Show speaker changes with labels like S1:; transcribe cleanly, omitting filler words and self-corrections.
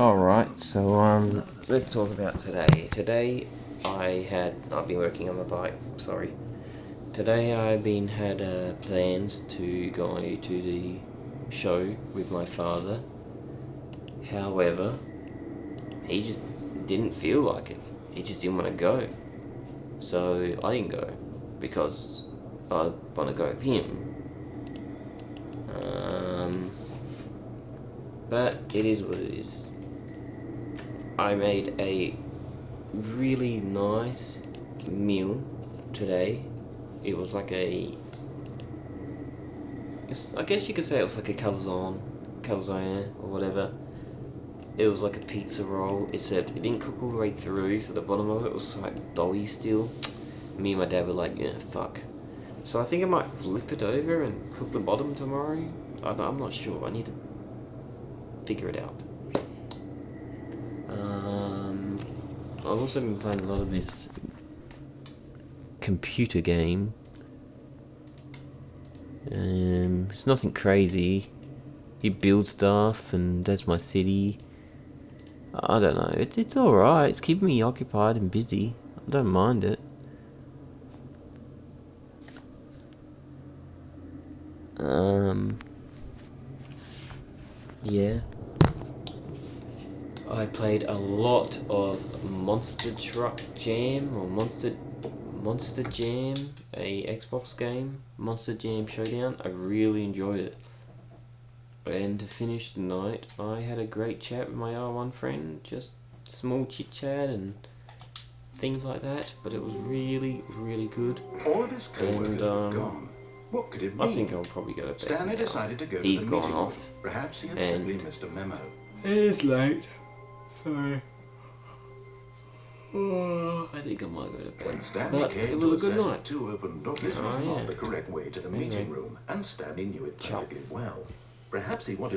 S1: Alright, so let's talk about today. Today I've been working on my bike, sorry. Today had plans to go to the show with my father. However, he just didn't feel like it. He just didn't want to go. So I didn't go because I want to go with him. But it is what it is. I made a really nice meal today. It was like I guess you could say it was like a calzone or whatever. It was like a pizza roll, except it didn't cook all the way through, so the bottom of it was like doughy still. Me and my dad were like, yeah, fuck. So I think I might flip it over and cook the bottom tomorrow. I'm not sure. I need to figure it out. I've also been playing a lot of this computer game. It's nothing crazy. You build stuff, and that's my city. I don't know. It's all right. It's keeping me occupied and busy. I don't mind it. Yeah. I played a lot of Monster Truck Jam or Monster Jam, a Xbox game, Monster Jam Showdown. I really enjoyed it. And to finish the night, I had a great chat with my R1 friend, just small chit chat and things like that. But it was really, really good.
S2: All of his co-workers were gone. What could it mean?
S1: I think I'll probably go to bed
S2: Stanley
S1: now.
S2: decided to go
S1: He's
S2: to the
S1: gone
S2: meeting
S1: off.
S2: room. Perhaps he had simply missed a memo.
S1: It is late. Sorry. I think I might go to bed.
S2: When Stanley
S1: But
S2: came
S1: it
S2: to
S1: was
S2: a
S1: a good
S2: set
S1: night.
S2: of two open doors, this was not the correct way to the meeting room, and Stanley knew it
S1: Ciao.
S2: perfectly well. Perhaps he wanted